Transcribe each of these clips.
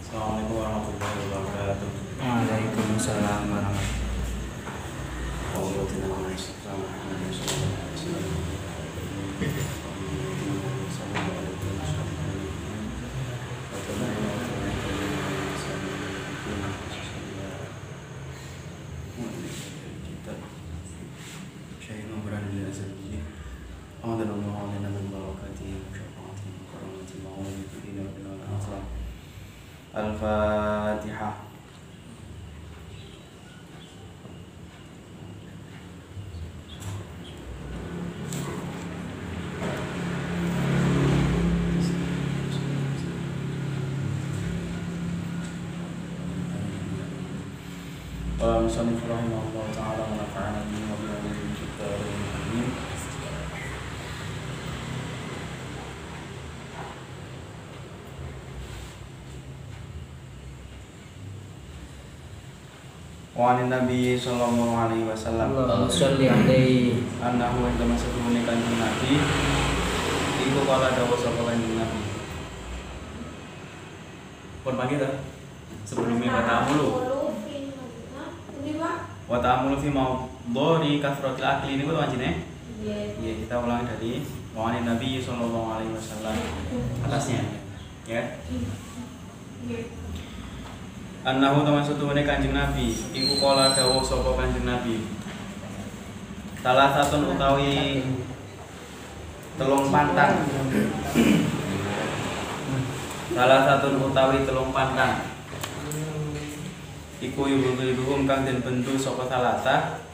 Assalamualaikum warahmatullahi wabarakatuh. Waalaikumsalam warahmatullahi Al-Fatihah. Musannif rahimahullah ta'ala wa nafa'ana bihi wa bi ulumil kitab al-karim. Wa an Nabi sallallahu alaihi wasallam Allahumma sholli alaihi annahu indama satune kanjeng Nabi iku kala dawuh sapa kanjeng Nabi. Pun pagi ta? Sebelumnya wa ta'amulu fi mawdhi kasratil akli niku to anjene? Iya, kita ulangi dari wa an Nabi sallallahu alaihi wasallam atasnya ya. Annahu tamasutune kanjeng Nabi iku kala dawuh sapa kanjeng Nabi. Salah satu utawi telung pantang. Salah satu utawi telung pantang. Iku yubuhum kang den bentu sapa salasa.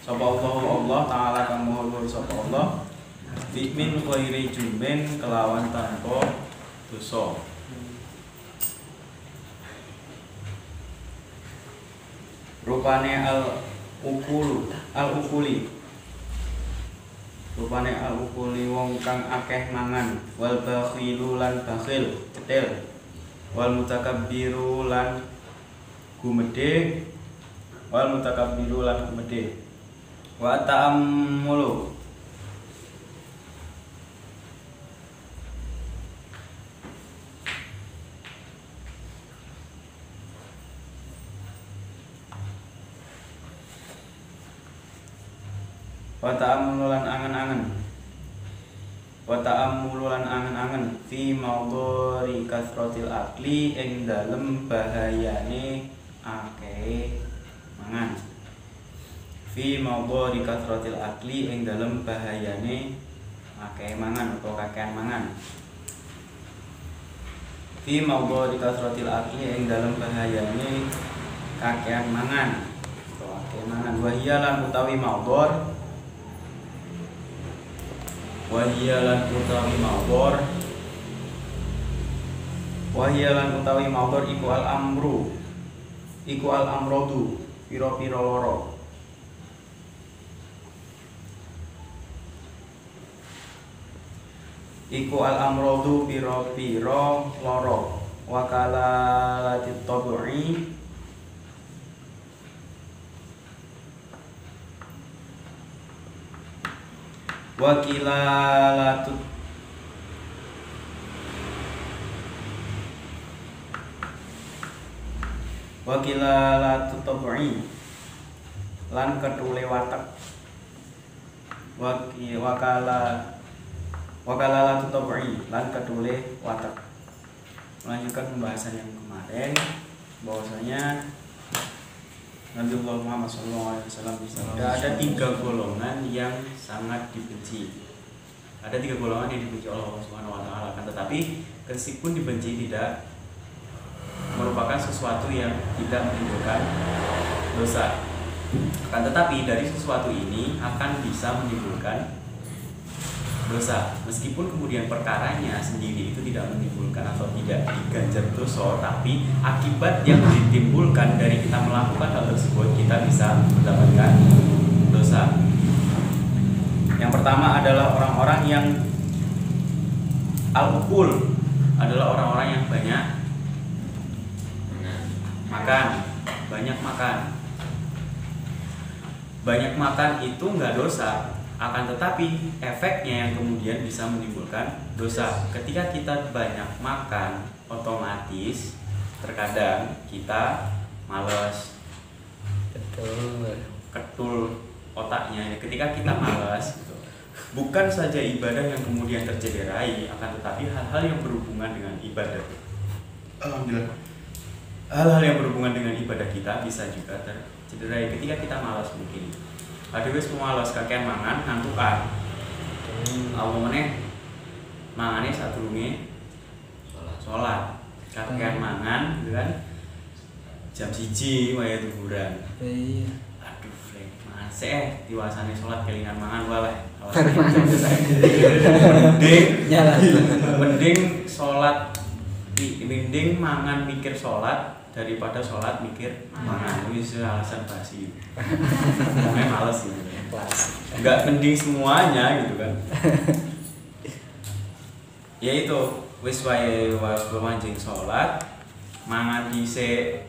Sapa Allah taala kang maha luhur sapa Allah. Min ghairi jumen kelawan tanpa dosa. Rupane al-ukuli rupane al-ukuli wong kang akeh mangan, wal bakhilu lan bakhil cetil, wal mutakabbiru lan gumedhe, wa ta'ammulu wa ta'ammulu lan angen-angen fi mawdhari kasratil akli ing dalem bahayane akeh mangan. Fi mawdhari kasratil akli ing dalem bahayane akeh mangan utawa kakean mangan. Fi mawdhari kasratil akli ing dalem bahayane kakean mangan utawa akeh mangan. Wa hiya lan utawi mawdhar iku al-amrodu pira-pira lara. Wa kalalatit tabu'i wakilalatut tabu'i lan ketule watek. Wakalalatut tabu'i lan ketule watek. Melanjutkan pembahasan yang kemarin bahwasanya Nabi Muhammad SAW ada 3 golongan yang sangat dibenci. Ada 3 golongan yang dibenci oleh Allah Subhanahu Wa Taala. Tetapi meskipun dibenci tidak merupakan sesuatu yang tidak menimbulkan dosa. Akan tetapi dari sesuatu ini akan bisa menimbulkan dosa. Meskipun kemudian perkaranya sendiri itu tidak menimbulkan atau tidak diganjar dosa, tapi akibat yang ditimbulkan dari kita melakukan hal tersebut kita bisa mendapatkan dosa. Yang pertama adalah orang-orang yang al-ukul, adalah orang-orang yang banyak makan. Banyak makan itu nggak dosa Akan tetapi efeknya yang kemudian bisa menimbulkan dosa. Ketika kita banyak makan, otomatis terkadang kita malas, ketul otaknya. Ketika kita malas gitu, bukan saja ibadah yang kemudian tercederai, akan tetapi hal-hal yang berhubungan dengan ibadah, alhamdulillah, hal-hal yang berhubungan dengan ibadah kita bisa juga tercederai ketika kita malas. Mungkin ada wis malas kakean mangan ngantukan. Apa meneh mangane sadurunge salat. Kakean mangan gitu kan. Jam 1 waya duhuran. Iya. Aduh, Frank, masih diwasane salat kelingan mangan wae. Mending salat, mending mangan mikir salat daripada sholat mikir mangan. Wis alasan basi. Namanya males gitu. Enggak mending semuanya gitu kan. Ya itu, wis wae manjing sholat, mangan dhisik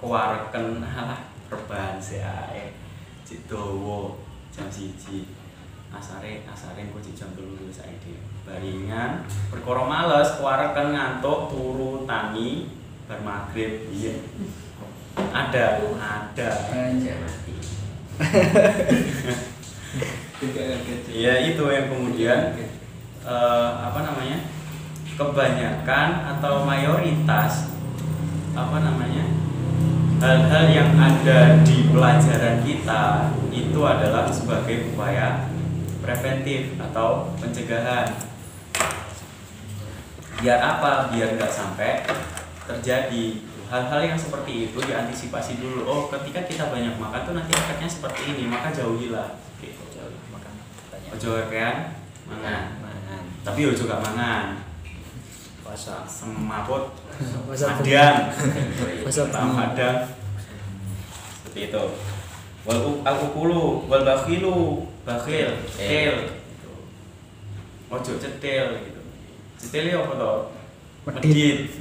kewareken alah rebahan sik ae. Cik dawa jam 1. Asare engko jam 3 saiki. Baringan perkara males kewareken ngantuk turu tangi bar maghrib. Iya. Ada aja mati. Ya itu yang kemudian kebanyakan atau mayoritas hal-hal yang ada di pelajaran kita itu adalah sebagai upaya preventif atau pencegahan. Biar apa? Biar nggak sampai terjadi hal-hal yang seperti itu, diantisipasi dulu. Oh, ketika kita banyak makan tuh nanti efeknya seperti ini, maka jauhilah. Gitu. Ojo kakean mangan. Tapi ojo gak mangan. Puasa semaput. Madang. Madang. Seperti itu. Wal aqulu wal bakhilu, bakhil, cetil. Ojo cetil gitu. Cetil ya apa to? Medit.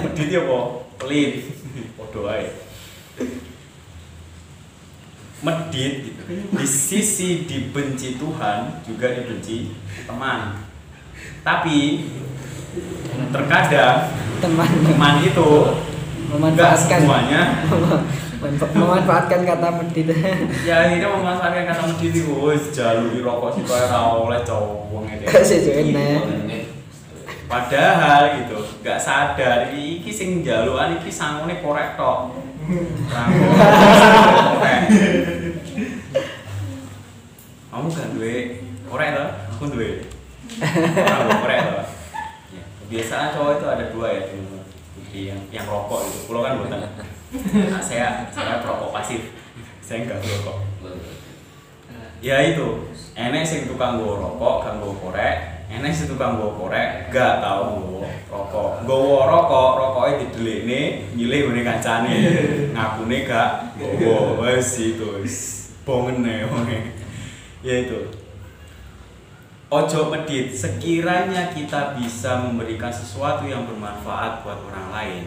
Medit ya apa? Pelit. Podo ae. Medit gitu. Di sisi dibenci Tuhan juga dibenci teman. Tapi terkadang teman itu memanfaatkan semuanya. Memanfaatkan kata medit. Ya ini memanfaatkan kata medit itu. Wis jaluri rokok sik ora oleh cowok ngene. Padahal gitu, gak sadar iki sing njalukan iki sangune korek tok. Kamu gak duwe korek to? Aku duwe. Ora korek to. Ya, kebiasaan cowok itu ada dua ya, bukti yang rokok gitu. Kulo kan mboten. Nah, saya perokok pasif. Saya enggak rokok. Ya itu, enek sing tukang nggo rokok, gak nggo korek. Enek sing tukang nggo korek, gak tau nggo rokok. Nggowo rokok, rokoke didelikne, nyilih ngene kancane. Ngakune gak nggowo. Wes itu wis bongene wong. Ya itu. Ojo medit, sekiranya kita bisa memberikan sesuatu yang bermanfaat buat orang lain,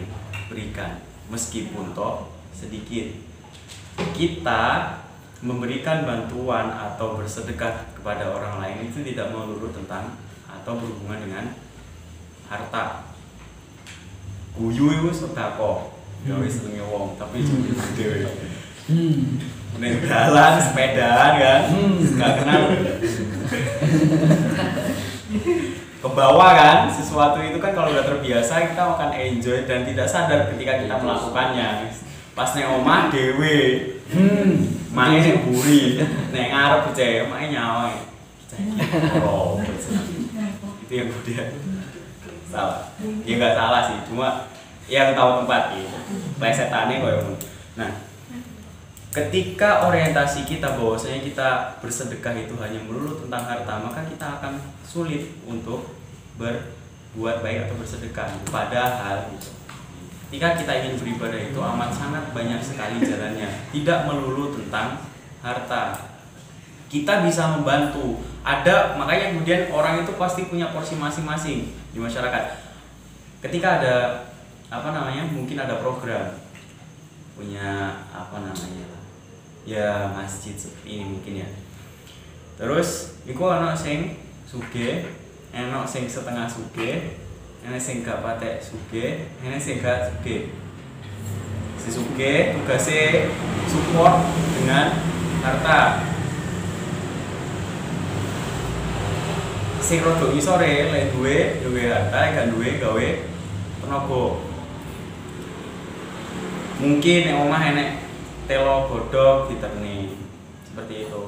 berikan meskipun toh sedikit. Kita memberikan bantuan atau bersedekah kepada orang lain itu tidak melulu tentang atau berhubungan dengan harta. Guyu itu sedekah, ya wis senenge wong, tapi cuma dhewe. Nek dalan sepedaan kan, nggak kenal. Ke bawah kan, sesuatu itu kan kalau udah terbiasa kita akan enjoy dan tidak sadar ketika kita melakukannya. Pas nek omah dhewe, mae sing buri, nek ngarep cewek mae nyawa. Itu yang kemudian salah. Ya enggak salah sih, cuma yang tahu tempat gitu. Plesetane koyo ngono. Nah, ketika orientasi kita bahwasanya kita bersedekah itu hanya melulu tentang harta, maka kita akan sulit untuk berbuat baik atau bersedekah. Padahal gitu, ketika kita ingin beribadah itu amat sangat banyak sekali jalannya, tidak melulu tentang harta. Kita bisa membantu. Ada, makanya kemudian orang itu pasti punya porsi masing-masing di masyarakat. Ketika ada mungkin ada program, punya ya masjid seperti ini mungkin ya. Terus iku ana sing sugih, ana sing setengah sugih, ana sing gak patek sugih, ana sing gak sugih. Si sugih tugasé support dengan harta. Sing rada isore lek duwe harta, gak duwe gawe tenaga. Mungkin nek omah enek telo godhog diterni. Seperti itu.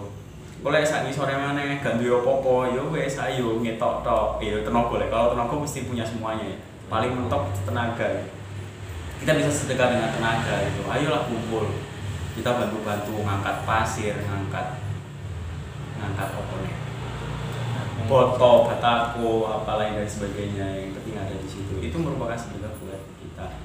Boleh sak sore maneh gak duwe apa-apa, ya wis ayo ngetok tok. Ya tenaga lek kalau tenaga mesti punya semuanya. Paling mentok tenaga. Kita bisa sedekah dengan tenaga itu. Ayolah kumpul. Kita bantu-bantu ngangkat pasir, ngangkat apa nih? Botol, batako, apa lain dan sebagainya yang penting ada di situ. Itu merupakan sedekah buat kita.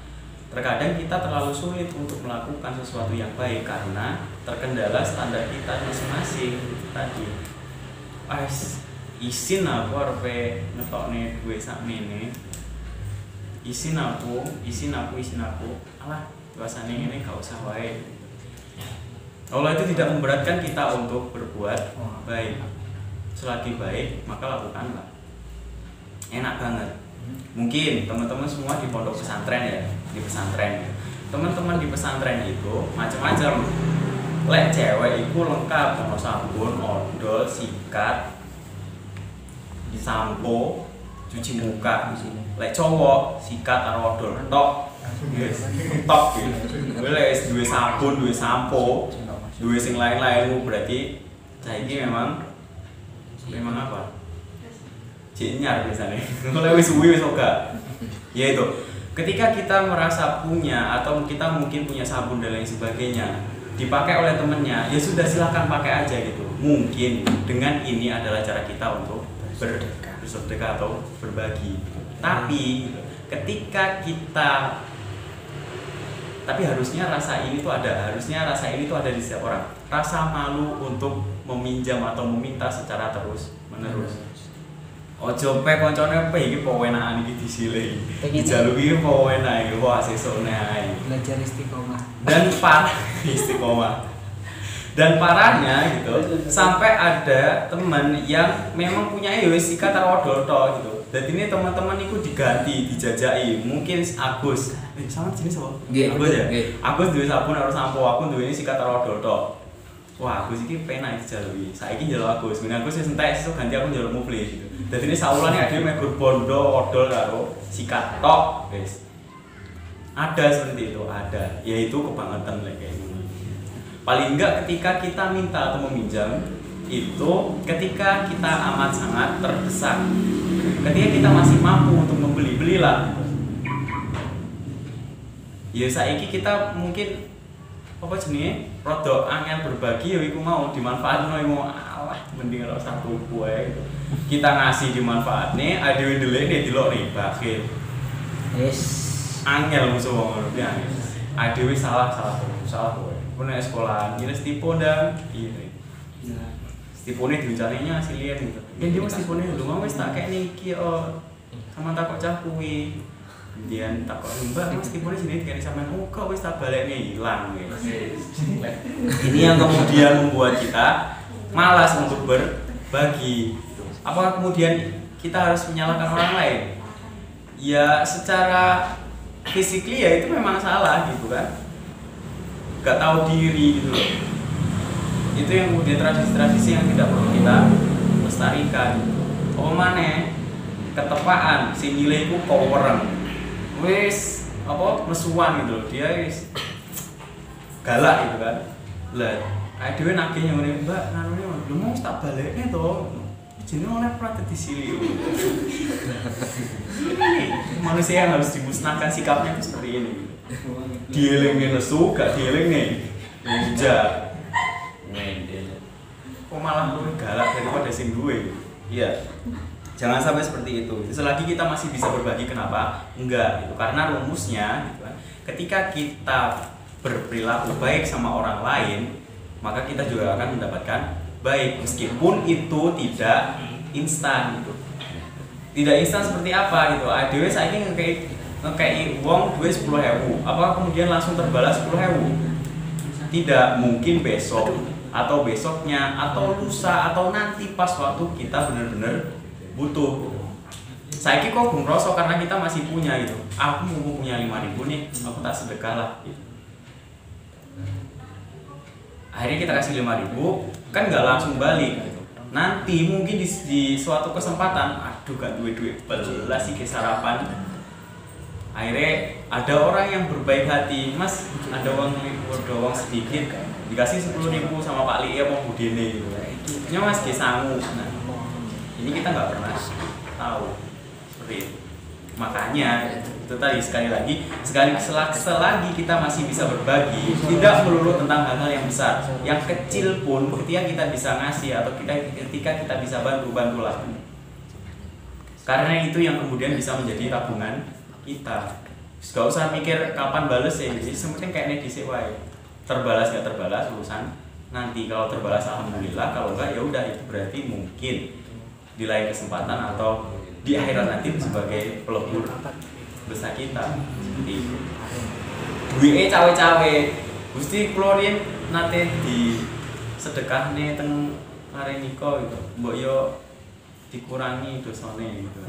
Terkadang kita terlalu sulit untuk melakukan sesuatu yang baik karena terkendala standar kita masing-masing tadi. Isin aku arepe ngetokne duwe sakmene. Isin aku. Alah, bahasane ngene gak usah wae. Allah itu tidak memberatkan kita untuk berbuat baik. Selagi baik, maka lakukanlah. Enak banget. Mungkin teman-teman semua di pondok pesantren ya, di pesantren. Teman-teman di pesantren itu macam-macam. Lek cewek itu lengkap sama sabun, odol, sikat, sampo, cuci muka. Lek cowok sikat karo odol tok. Yes, tok gitu. Lek duwe sabun, duwe sampo, duwe sing lain-lain berarti saiki memang apa? Cinyar biasanya. Kalau wis suwi wis oga. Ya itu. Ketika kita merasa punya atau kita mungkin punya sabun dan lain sebagainya, dipakai oleh temennya, ya sudah silakan pakai aja gitu. Mungkin dengan ini adalah cara kita untuk bersedekah atau berbagi. Tapi ketika kita harusnya rasa ini tuh ada di setiap orang. Rasa malu untuk meminjam atau meminta secara terus menerus. Ojo pe koncone pe iki po enakan iki disilih. Dijaluki po enak iki wah sesuk ae. Belajar istiqomah. Dan parahnya gitu, sampai ada teman yang memang punya sikat karo odol tok gitu. Dan ini teman-teman itu diganti, dijajai. Mungkin Agus, sama jenis apa? Agus ya. Agus duwe sabun karo sampo, aku duwe sikat karo odol tok. Wah, Agus iki penak dijalui. Saiki njaluk Agus, ben Agus wis entek sesuk ganti aku njaluk Mufli gitu. Dadi ini saulane ade megur bondo odol karo sikat tok, wis. Ada seperti itu, ada. Yaitu kebangetan kayak gitu. Paling enggak ketika kita minta atau meminjam itu ketika kita amat sangat terdesak. Ketika kita masih mampu untuk belilah. Ya saiki kita mungkin apa jenenge rada angel berbagi ya iku mau dimanfaatno iku alah mending ora usah tuku ae gitu. Kita ngasih dimanfaatne adewe ndelikne dilokne bakhil. Yes. Angel musuh wong ngono ya. Adewe salah kowe. Nek sekolahan ini stipo ndang iya. Stipone diuncalnya hasilnya gitu. Ya dia mesti stipone lho mau wis tak kene iki sama takok cah kuwi. Kemudian takok Mbak Mas stipone sini dikene sampean kok wis tak balekne ilang guys. Ini yang kemudian membuat kita malas untuk berbagi. Apakah kemudian kita harus menyalahkan orang lain? Ya secara physically ya itu memang salah gitu kan. Gak tahu diri gitu loh. Itu yang kemudian tradisi-tradisi yang tidak perlu kita lestarikan. Apa maneh ketepaan si nilai ku kowereng. Wis apa mesuan gitu loh. Dia wis galak gitu kan. Lah, dhewe nagih ngene, Mbak, nanune lho mau tak balekne to. Jenenge oleh prat disili. Manusia yang harus dimusnahkan sikapnya itu seperti ini. Dieling nesu, gak dieling nih menjak kok malah lu galak daripada sing duwe. Iya, jangan sampai seperti itu. Selagi kita masih bisa berbagi, kenapa? Enggak gitu. Karena rumusnya gitu kan, ketika kita berperilaku baik sama orang lain, maka kita juga akan mendapatkan baik, meskipun itu tidak instan gitu. Tidak instan seperti apa gitu. Adewe saiki ngekei uang duit 10.000, apakah kemudian langsung terbalas 10.000? Tidak, mungkin besok atau besoknya, atau lusa, atau nanti pas waktu kita bener-bener butuh. Saiki kok belum rosok karena kita masih punya gitu. Aku mau punya 5.000 nih, aku tak sedekah lah. Gitu. Akhirnya kita kasih 5.000, kan nggak langsung balik. Gitu. Nanti mungkin di suatu kesempatan, aduh gak duit belas sih sarapan. Akhirnya ada orang yang berbaik hati, Mas, ada uang sedikit, dikasih 10.000 sama Pak Li mau budene gitu. Ini Mas sangu. Nah, ini kita nggak pernah tahu seperti itu. Makanya itu tadi selagi kita masih bisa berbagi, tidak melulu tentang hal-hal yang besar, yang kecil pun ketika kita bisa ngasih atau ketika kita bisa bantulah. Karena itu yang kemudian bisa menjadi tabungan kita. Gak usah mikir kapan bales ya, jadi sementing kayak di sewa ya. Terbalas nggak terbalas urusan nanti. Kalau terbalas alhamdulillah, kalau enggak ya udah, itu berarti mungkin di lain kesempatan atau di akhirat nanti sebagai pelebur besar kita. Seperti itu. Duwe cawe-cawe Gusti Klorin nate di sedekahne teng Areniko gitu. Mbok yo dikurangi dosane gitu.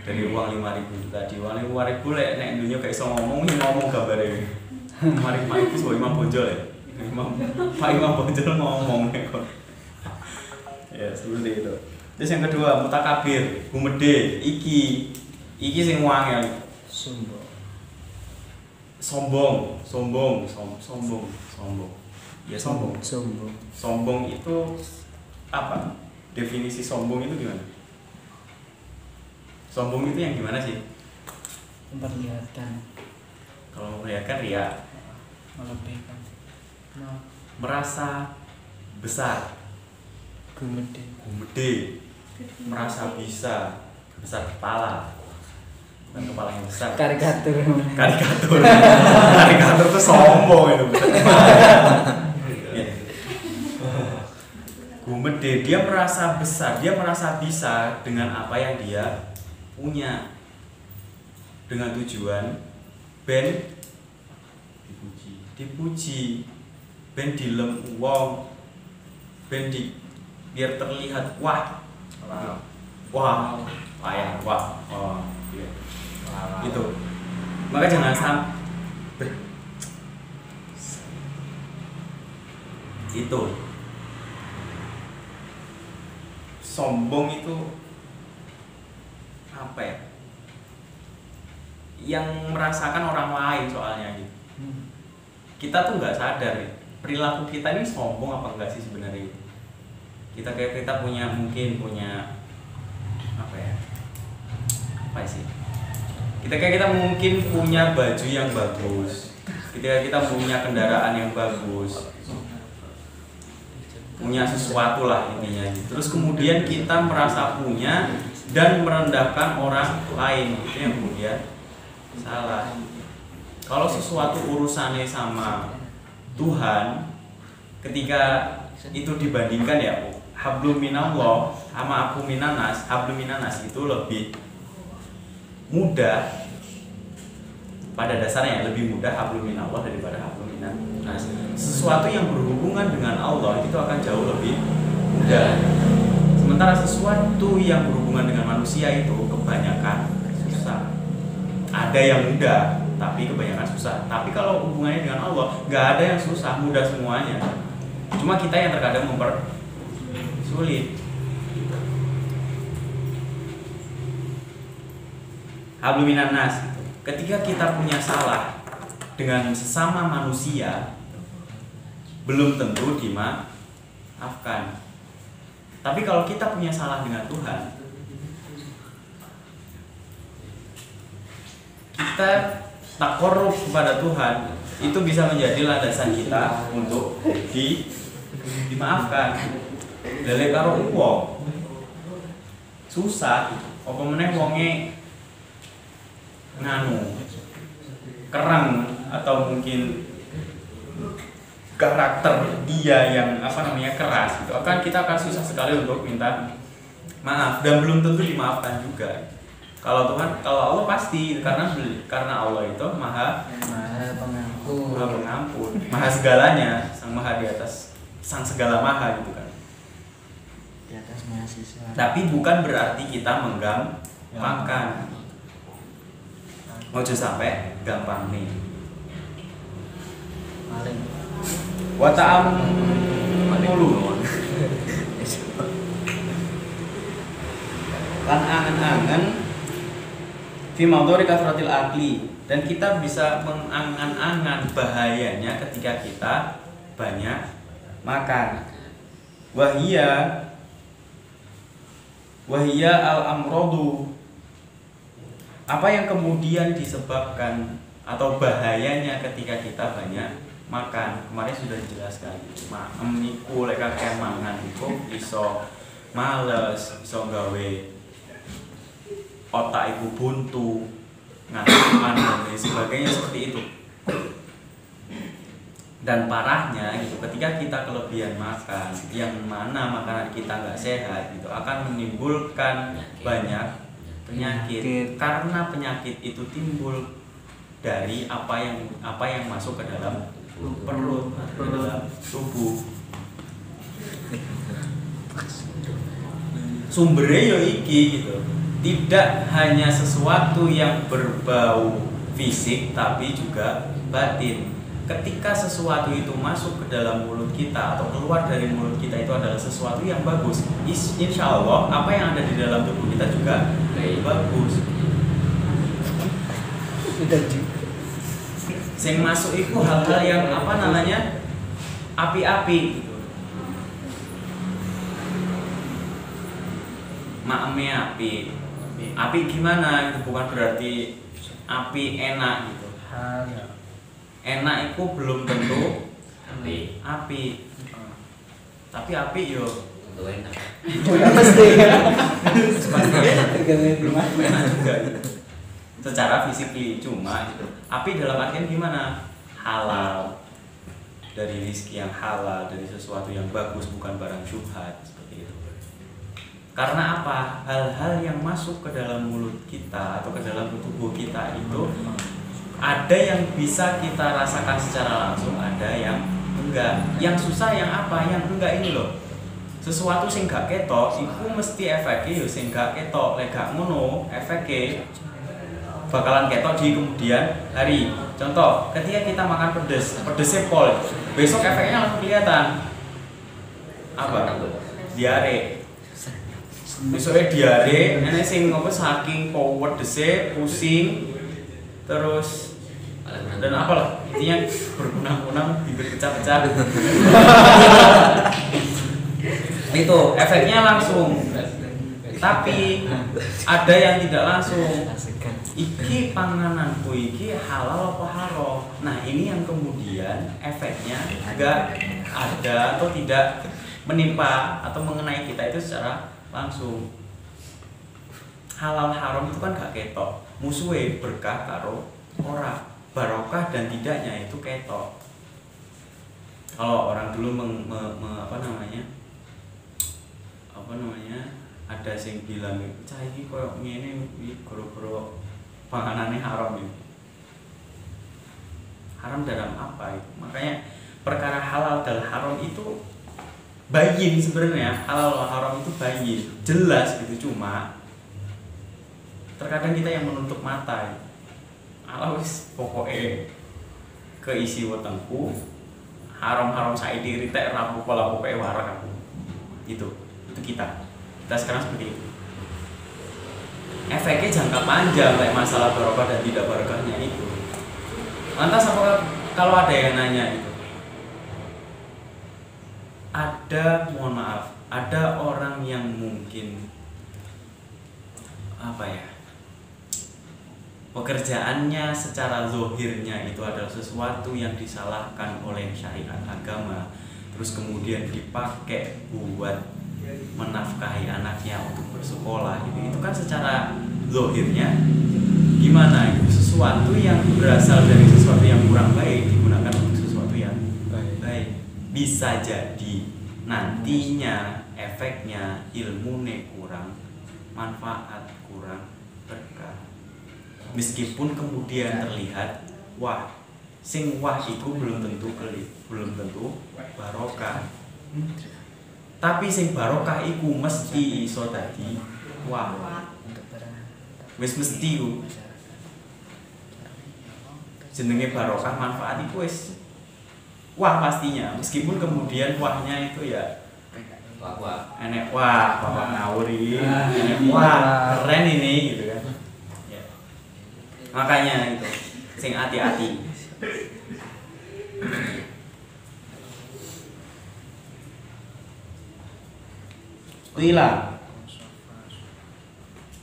Dari uang 5.000 tadi, uang 5.000 lek nek dunya gak iso ngomong gambare. Mari itu sebagai Imam Bonjol ya. Pak Imam Bonjol ngomong nek kok. Ya, seperti itu. Terus yang kedua, mutakabir, gumede, iki sing wangel. Sombong. Ya sombong. Sombong itu apa? Definisi sombong itu gimana? Sombong itu yang gimana sih? Memperlihatkan. Kalau memperlihatkan ria. Melebihkan. Merasa besar. Gumede. Merasa bisa. Besar kepala. Bukan kepala yang besar. Karikatur Karikatur tuh sombong itu. Besar kepala. Gumede, dia merasa besar, dia merasa bisa dengan apa yang dia punya, dengan tujuan ben dipuji, ben dilem wong, ben biar terlihat wah payah iya. Itu maka jangan sampai itu sombong itu apa ya, yang merasakan orang lain soalnya gitu. Kita tuh nggak sadar ya, perilaku kita ini sombong apa enggak sih sebenarnya. Kita mungkin punya apa sih, kita mungkin punya baju yang bagus, ketika kita punya kendaraan yang bagus, punya sesuatu lah intinya. Terus kemudian kita merasa punya dan merendahkan orang lain, itu yang kemudian salah. Kalau sesuatu urusannya sama Tuhan, ketika itu dibandingkan ya hablum minallah sama aku minanas, hablum minanas itu lebih mudah. Pada dasarnya lebih mudah hablum minallah daripada hablum minanas. Sesuatu yang berhubungan dengan Allah itu akan jauh lebih mudah. Sementara sesuatu yang berhubungan dengan manusia itu kebanyakan susah. Ada yang mudah, tapi kebanyakan susah. Tapi kalau hubungannya dengan Allah, nggak ada yang susah, mudah semuanya. Cuma kita yang terkadang mempersulit. Hablum minanas. Ketika kita punya salah dengan sesama manusia, belum tentu dimaafkan. Tapi kalau kita punya salah dengan Tuhan, kita takorup kepada Tuhan, itu bisa menjadi landasan kita untuk dimaafkan. Lele karo wong susah, apa meneh wonge kerang atau mungkin karakter dia yang keras gitu, kita akan susah sekali untuk minta maaf dan belum tentu dimaafkan juga. Kalau Tuhan, kalau Allah pasti, karena Allah itu maha pengampun, maha segalanya, sang maha di atas, sang segala maha gitu kan. Di atas mahasiswa. Tapi bukan berarti kita menggampangkan. Ojo sampai gampang nih. Maling. Wa ta'amulu. Lan angan-angan fi maudhari kathratil akli, dan kita bisa mengangan-angan bahayanya ketika kita banyak makan. Wahia al-amradu, apa yang kemudian disebabkan atau bahayanya ketika kita banyak makan. Kemarin sudah dijelaskan, iku lek kakek mangan iku iso males, iso gawe otak ibu buntu, ngantukan dan lain sebagainya seperti itu. Dan parahnya gitu, ketika kita kelebihan makan, yang mana makanan kita nggak sehat gitu, akan menimbulkan banyak penyakit. Karena penyakit itu timbul dari apa yang masuk ke dalam perut, ke dalam tubuh. Sumbernya yo iki gitu. Tidak hanya sesuatu yang berbau fisik tapi juga batin. Ketika sesuatu itu masuk ke dalam mulut kita atau keluar dari mulut kita, itu adalah sesuatu yang bagus. Insya Allah apa yang ada di dalam tubuh kita juga bagus. Yang masuk itu hal-hal yang api-api gitu. Maeme api gimana itu, bukan berarti api enak gitu. Enak itu belum tentu api. Tapi api yo enak. Pasti. Enak juga gitu. Secara fisik cuma gitu. Api dalam artian gimana? Halal, dari rezeki yang halal, dari sesuatu yang bagus, bukan barang syubhat seperti itu. Karena apa? Hal-hal yang masuk ke dalam mulut kita atau ke dalam tubuh kita itu ada yang bisa kita rasakan secara langsung, ada yang enggak. Yang susah yang apa? Yang enggak ini loh. Sesuatu sing gak ketok iku mesti efeknya yo sing gak ketok. Lek gak ngono, efeknya bakalan ketok di kemudian hari. Contoh, ketika kita makan pedesnya pol, besok efeknya langsung kelihatan. Apa? Diare. Besoknya diare, nenek sing saking pedesnya pusing, terus dan apalah intinya berkunang-kunang, bibir pecah-pecah. Itu efeknya langsung. Tapi ada yang tidak langsung. Iki pangananku iki halal apa haram. Nah ini yang kemudian efeknya enggak ada atau tidak menimpa atau mengenai kita itu secara langsung. Halal haram itu kan gak ketok. Musuhe berkah karo ora, barokah dan tidaknya itu ketok. Kalau orang dulu ada sing bilang cah iki koyo ngene iki goro-goro panganane haram itu. Haram dalam apa itu? Makanya perkara halal dan haram itu bayin sebenarnya. Halal dan haram itu bayin, jelas gitu, cuma terkadang kita yang menutup mata. Allah wis pokoknya keisi wetengku haram saiki ritek ra pola pokoke warak aku. Itu kita sekarang seperti itu. Efeknya jangka panjang kayak masalah barokah dan tidak barokahnya itu. Lantas apakah kalau ada yang nanya itu, mohon maaf, ada orang yang mungkin pekerjaannya secara zahirnya itu adalah sesuatu yang disalahkan oleh syariat agama, terus kemudian dipakai buat menafkahi anaknya untuk bersekolah gitu. Itu kan secara zahirnya gimana itu, sesuatu yang berasal dari sesuatu yang kurang baik digunakan untuk sesuatu yang baik. Bisa jadi nantinya efeknya ilmunya kurang, manfaat kurang berkah. Meskipun kemudian terlihat wah, sing wah iku belum tentu barokah. Tapi sing barokah iku mesti iso dadi wah. Wis mesti ku. Jenenge barokah manfaat iku wis wah pastinya. Meskipun kemudian wahnya itu ya enek wah ngawur ini, enek wah keren ini gitu kan. Ya. Makanya itu sing hati-hati. Qila.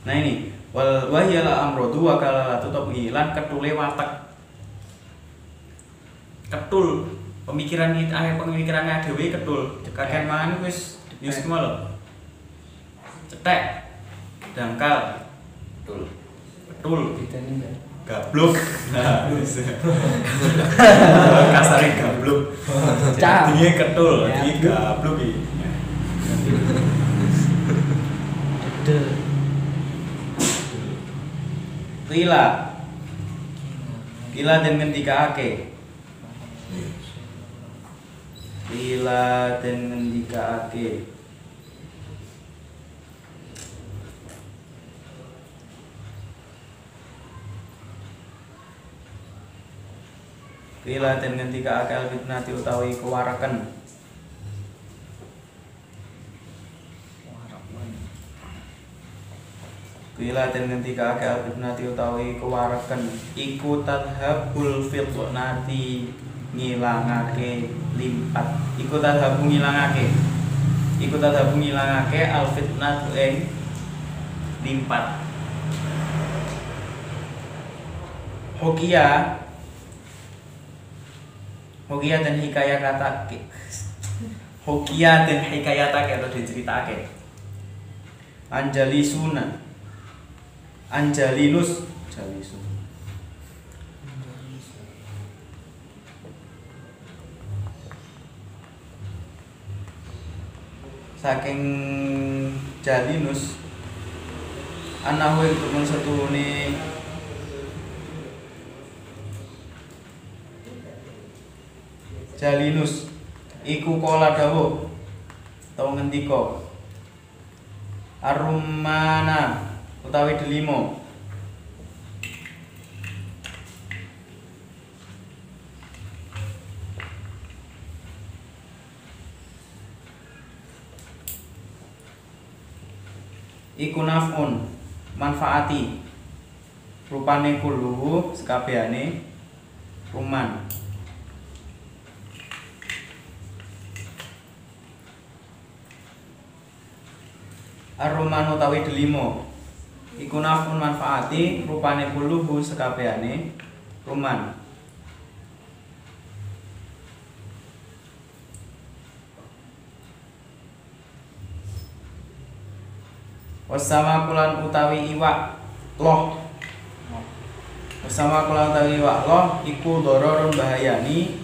Nah ini wal wahyala amrodu wa kalalatu tabilan ketule watek. Ketul pemikiran pemikirannya dhewe ketul. Kakek mangan wis semua lho. Cetek. Dangkal. Betul. Gablok. Nah, wis. Kasare gablok. Jadinya ketul, jadi gablok iki. Qila den ngendikaake. Qila den ngendikaake. Qila den ngendikaake al fitnati utawi kewaraken. Qila den ngendikaake al fitnati utawi kewaraken iku tadhabul fitnati ngilangake limpat. Iku tadhabu ngilangake al fitnatu ing limpat. Hokia dan hikayatake. Hokia dan hikayatake atau diceritake. Anjalinus saking Jalinus anahu itu mensetune Jalinus iku kala dawuh tau ngendika arumana utawi delima iku naf'un manfaati rupane kulluhu sekabehane ruman. Ar-ruman utawi delima iku naf'un manfaati rupane kulluhu sekabehane ruman. Wasama kulan utawi iwak loh. Wasama kulan utawi iwak loh iku dororun bahayani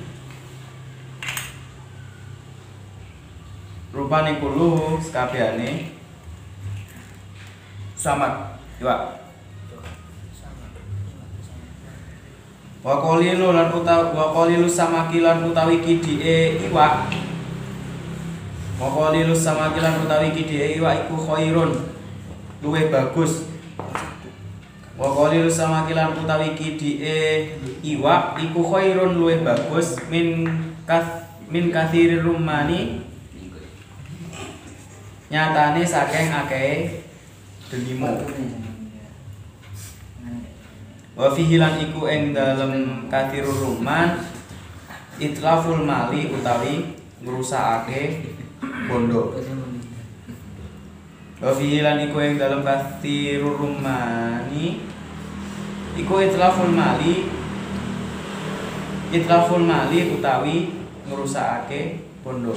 rupane kulluhu sekabehane samat iwak. Wa qalilu samakilan utawi kidike iwak. Wa qalilu samakilan utawi kidike iwak iku khairun luwih bagus. Wa qalilu samakilan utawi kidike iwak iku khairun luwih bagus min kathirir rumani nyatane saking akehe delima. Wa fihi lan iku ing dalem kathirur ruman itlaful mali utawi ngrusakake bondo. Wa fihi lan iku ing dalem kathirur rumani iku itlaful mali utawi ngrusakake bondo.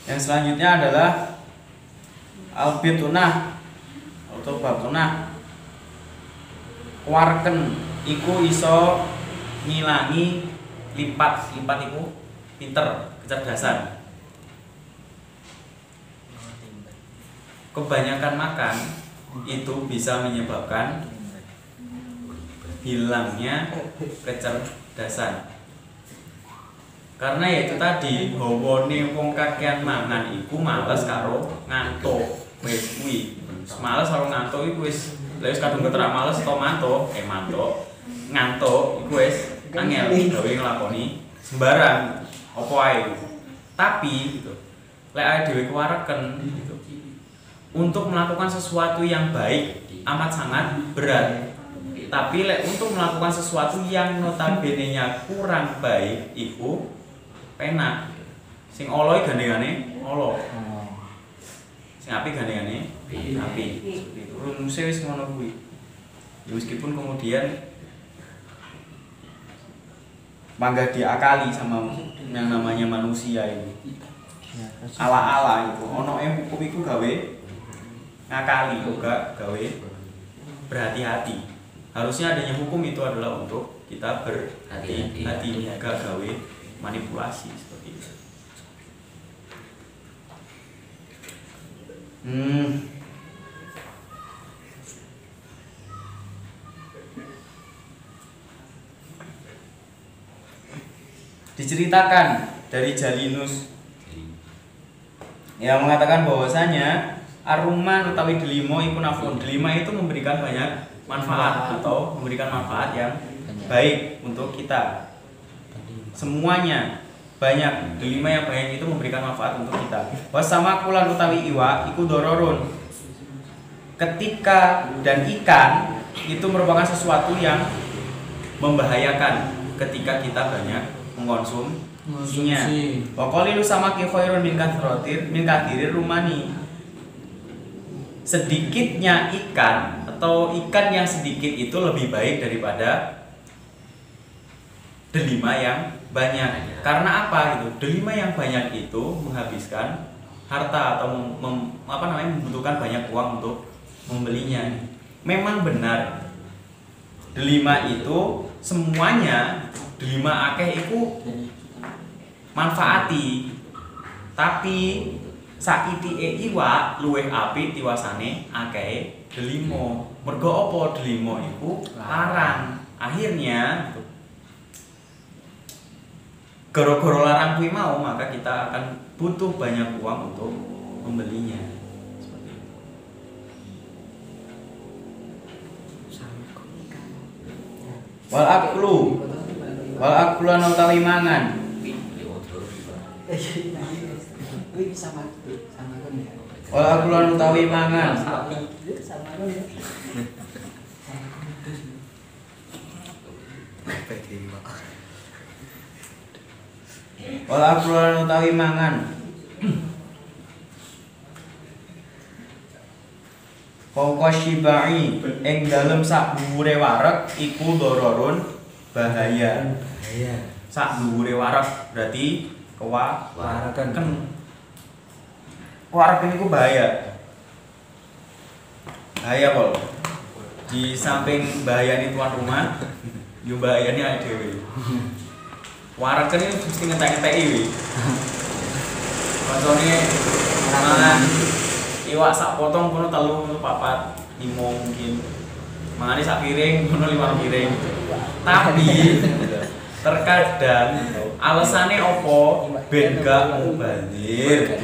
Yang selanjutnya adalah albitunah atau batunah. Warken iku iso ngilangi lipat itu pinter, kecerdasan. Kebanyakan makan itu bisa menyebabkan hilangnya kecerdasan. Karena ya itu tadi, hawane wong kakean mangan iku males karo ngantuk. Wis kuwi. Males karo ngantuk iku wis wis kadung keterak males to mantuk, ngantuk iku wis angel gawe nglakoni sembarang apa ae. Tapi gitu. Lek awake dhewe kuwareken gitu. Untuk melakukan sesuatu yang baik amat sangat berat. Tapi lek untuk melakukan sesuatu yang notabene-nya kurang baik iku penak. Sing olo gandengane olo. Sing apik gandengane apik. Itu rumusnya wis ngono kuwi. Ya meskipun kemudian mangga diakali sama yang namanya manusia ini. Ala-ala itu ono hukum iku gawe ngakali juga gawe berhati-hati. Harusnya adanya hukum itu adalah untuk kita berhati-hati, gak gawe manipulasi seperti itu. Diceritakan dari Jalinus yang mengatakan bahwasanya aruman utawi delima iku nafun. Delima itu memberikan banyak manfaat atau memberikan manfaat yang baik untuk kita. Semuanya banyak, delima yang banyak itu memberikan manfaat untuk kita. Wasama kulan utawi iwa iku dororun. Ketika dan ikan itu merupakan sesuatu yang membahayakan ketika kita banyak mengkonsumsinya. Wa qalilu samaki khairun min kathirir rumani. Sedikitnya ikan atau ikan yang sedikit itu lebih baik daripada delima yang banyak. Karena apa gitu? Delima yang banyak itu menghabiskan harta atau membutuhkan banyak uang untuk membelinya. Memang benar. Delima itu semuanya delima akeh itu manfaati. Tapi saitike iwak luwih apik tiwasane akeh delima. Mergo apa delima iku larang. Akhirnya gara-gara larang kuwi mau, maka kita akan butuh banyak uang untuk membelinya. Seperti itu. Wal aklu utawi mangan. Wal aklu utawi mangan. Wal aklu utawi mangan. Fauqa syibai ing dalem sak dhuwure wareg iku dororun bahaya. Sak dhuwure wareg berarti kewaregen. Waregen iku bahaya. Bahaya kok. Di samping bahayane tuan rumah, yo bahayane awake dhewe. Waregen iki mesti ngentek-ngenteki wi. Kancane mangan iwak sak potong kono 3, 4, 5 mungkin. Mangane sak piring kono 5 piring. Tapi terkadang alasannya opo ben gak mubazir.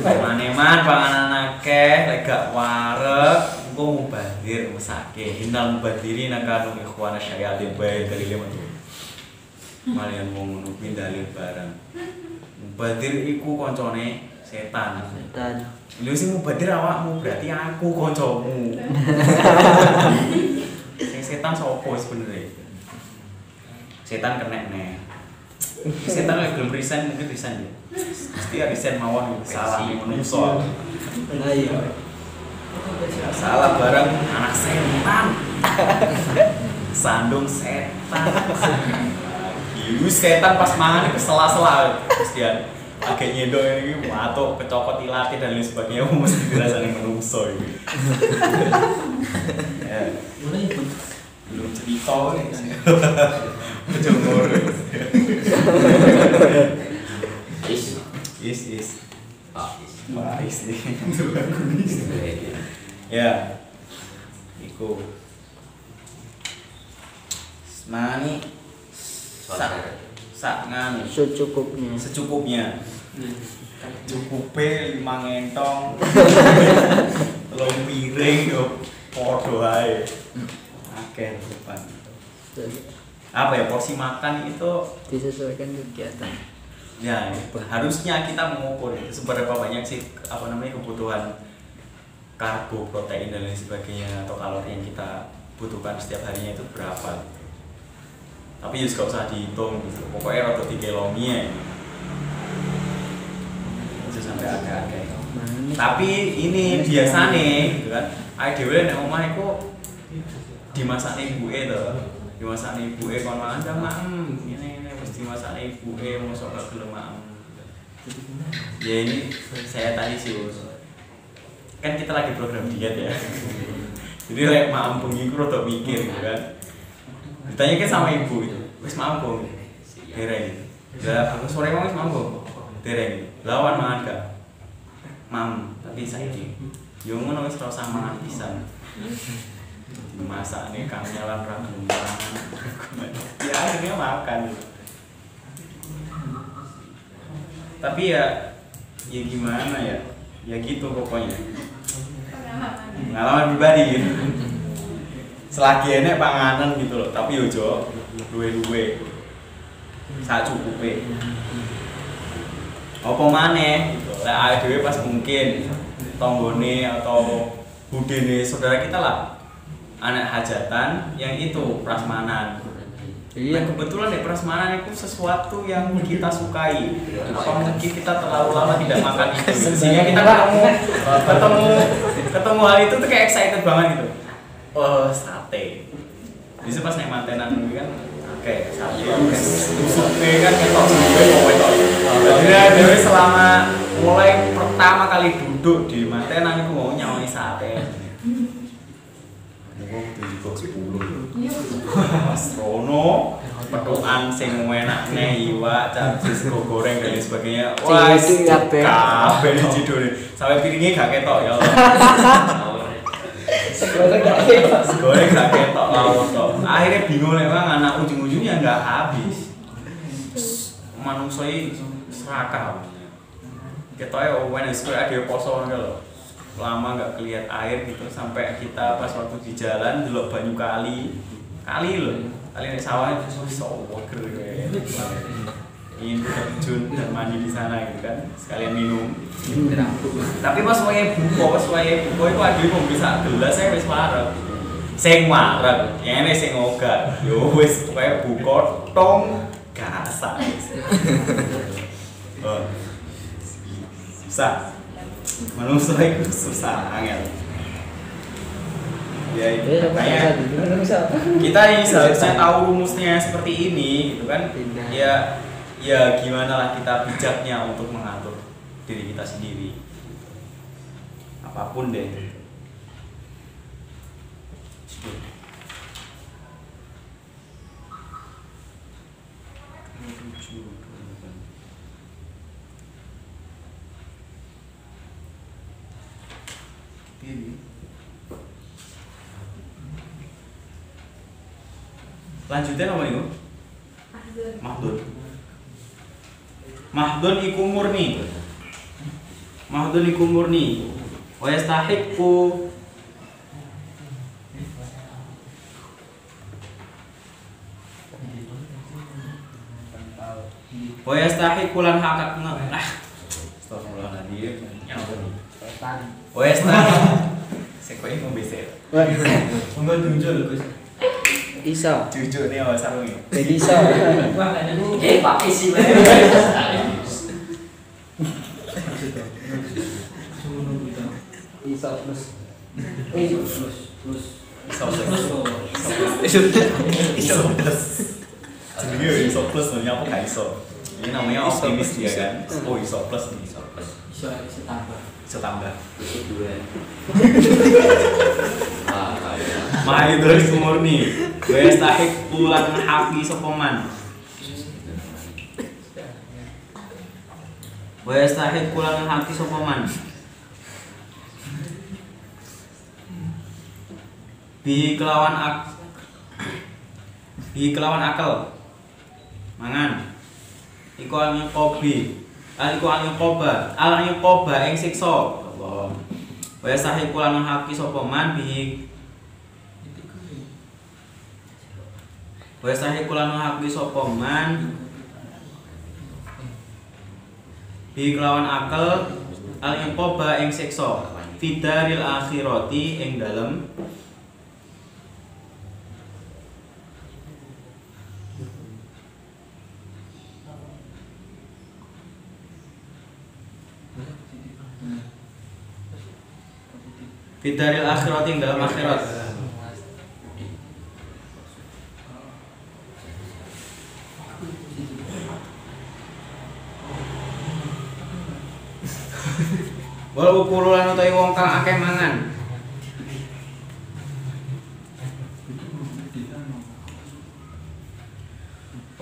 Maneman panganan akeh lek gak wareg engko mubazir mesake. Innal mubadzirina kanu ikhwana syayatin bae dari lewat. Malian wong ngono kuwi dalil barang. Mubadzir iku koncone setan. Lho sing mubadzir awakmu berarti aku kancamu. Sing setan sapa sebenarnya? Setan kena nih. Setan lagi belum resign mungkin resign ya. Pasti ya resign mawon salah menungso. Nah iya. Salah barang anak setan. Sandung setan. Iku setan pas mangan itu sela-sela Kristian. Agak nyedok ini atau kecokot ilati dan lain sebagainya mesti dirasani menungso ini. Ya. belum cerita nih. Jongor. Is. Wah, is nih. Ya. Iku. Semani nganu secukupnya cukupe 5 ngentong 3 piring yo padha ae akeh depan apa ya porsi makan itu disesuaikan kegiatan ya harusnya kita mengukur seberapa banyak sih kebutuhan karbo protein dan lain sebagainya atau kalori yang kita butuhkan setiap harinya itu berapa. Tapi juga usah dihitung gitu. Pokoknya rada dikelongi ya. Aja sampai agak-agak. Tapi ini biasane gitu kan. Ae dhewe nek omah iku dimasakne ibuke to. Dimasakne ibuke kon mangan ta mak. Ini wis dimasakne ibuke mosok gak gelem mak. Ya ini saya tadi sih kan kita lagi program diet ya. Jadi lek mak bengi ku rada mikir gitu kan. Ditanya sama ibu itu, wis mampu, dereng. Lah aku sore mau wis mampu, dereng. Lawan mangan gak? Mam, tapi saiki. Yo ngono wis rasa mangan pisan. Masak nih kami nyalan ragu ya akhirnya makan. Tapi ya gimana ya? Ya gitu pokoknya. Pengalaman pribadi gitu. Selagi enek panganan gitu loh, tapi yo jo luwe-luwe sak cukupe. Apa maneh gitu. Lek awake dhewe pas mungkin tanggone atau budene saudara kita lah anak hajatan yang itu prasmanan. Iya. Nah, kebetulan deh prasmanan itu sesuatu yang kita sukai. Apa mungkin kita terlalu lama tidak makan itu sehingga kita ketemu hal itu tuh kayak excited banget gitu. Oh, sate. Bisa pas naik mantenan kan kayak sate. Sate kan ketok sendiri ketok. Jadi selama mulai pertama kali duduk di mantenan aku mau nyawani sate. Aku tuh 10. Mas Rono petukan sing enakne iwak, cabis goreng dan lain sebagainya. Wah, kabeh dicidone. Sampai piringnya gak ketok ya Allah. Goreng gak ketok lawan tok. Akhirnya bingung nek anak ujung-ujungnya enggak habis. Manungsa iki serakah. Ketoke wis koyo ade poso ngono lho. Lama enggak kelihat air gitu sampai kita pas waktu di jalan delok banyu kali lho. Kali nek sawah iso wager kayak. Ingin terjun dan mandi di sana gitu kan, sekalian minum. Tapi pas wayahe buka itu ade kok bisa gelas saya wis wareg. Sing wareg, ngene sing ogah. Yo wis pokoke buka tong gasak. Oh. Susah. Manungsa itu susah angel. Ya itu makanya kita ini seharusnya tahu rumusnya seperti ini gitu kan. Ya gimana lah kita bijaknya untuk mengatur diri kita sendiri apapun deh. Lanjutnya apa itu? Mahdun iku murni. Wa yastahiqqu lan hakak astagfirullahaladzim. Wa yastahiqqu sekoe mau beser. Monggo tunjuk Gus. Iso. Cucuk nih awas sarung iki. Jadi iso. Wah, kadang Pak isi wae. Iso plus. Jadi iso plus namanya apa gak iso? Ini namanya optimis dia kan. Oh iso plus nih, iso tambah. Iso tambah. Iso dua. Ah, Mahidul murni. Wa yastahiqu lan haqi sapa man. Wa yastahiqu lan haqi sapa man. Bi kelawan akal mangan iku angin kobi iku angin koba ing siksa Allah wa yastahiqu lan haqi sapa man bi wa yastahiqu lan haqi sapa man bi kelawan akal angin koba ing siksa fidaril akhirati ing dalem fidaril akhirat ing dalam akhirat. Wal ukulu lan utawi wong kang akeh mangan.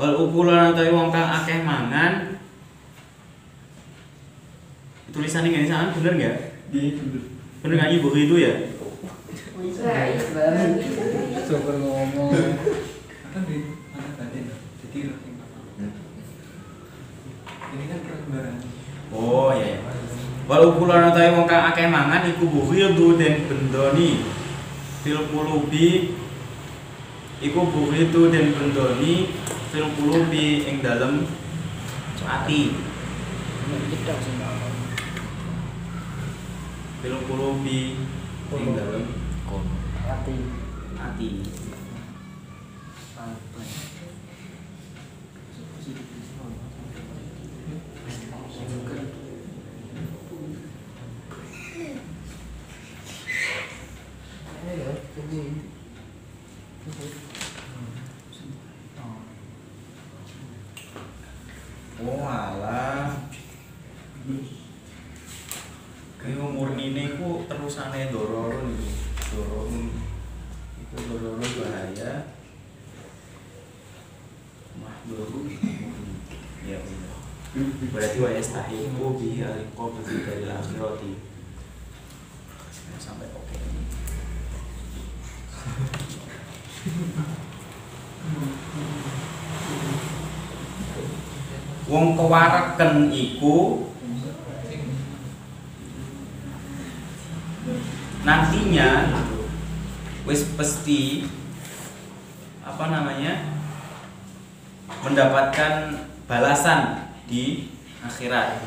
Wal ukulu lan utawi wong kang akeh mangan. Tulisannya gini sana bener nggak? Bener nggak ibu itu ya? Coba ngomong. Kan di mana tadi? Jadi ini kan perkembangan. Oh iya. Walau kula utawi wong kang akeh mangan iku bughidhu den bendoni fil qulubi iku bughidhu den bendoni fil qulubi ing dalem ati. Kita sih. Fil qulubi ing dalem Hati. ati. Oh alah. Kaya murnine ku terusane dororun iki. Dororun. Iku dororun bahaya. Mahdurun. Ya Allah. Berarti wa yastahiqu bihi al-qabd dari akhirati. Sampai oke ini. Wong kewareken iku nantinya wis pasti mendapatkan balasan di akhirat.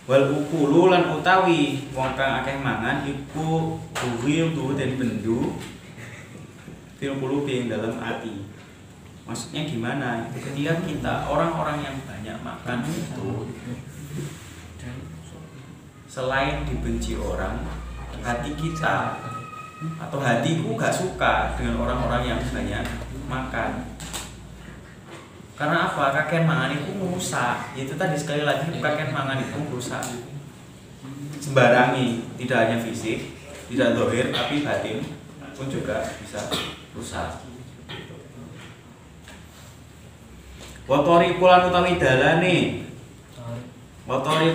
Wal ukulu lan utawi wong kang akeh mangan iku bughidhu den bendu fil qulubi ing dalam ati. Maksudnya gimana? Ketika kita orang-orang yang banyak makan itu selain dibenci orang, hati kita atau hatiku gak suka dengan orang-orang yang banyak makan. Karena apa? Kakek mangan itu merusak. Itu tadi sekali lagi kakek mangan itu merusak. Sembarangi, tidak hanya fisik, tidak zahir, tapi batin pun juga bisa rusak. Watori pulan utawi dalane. Watori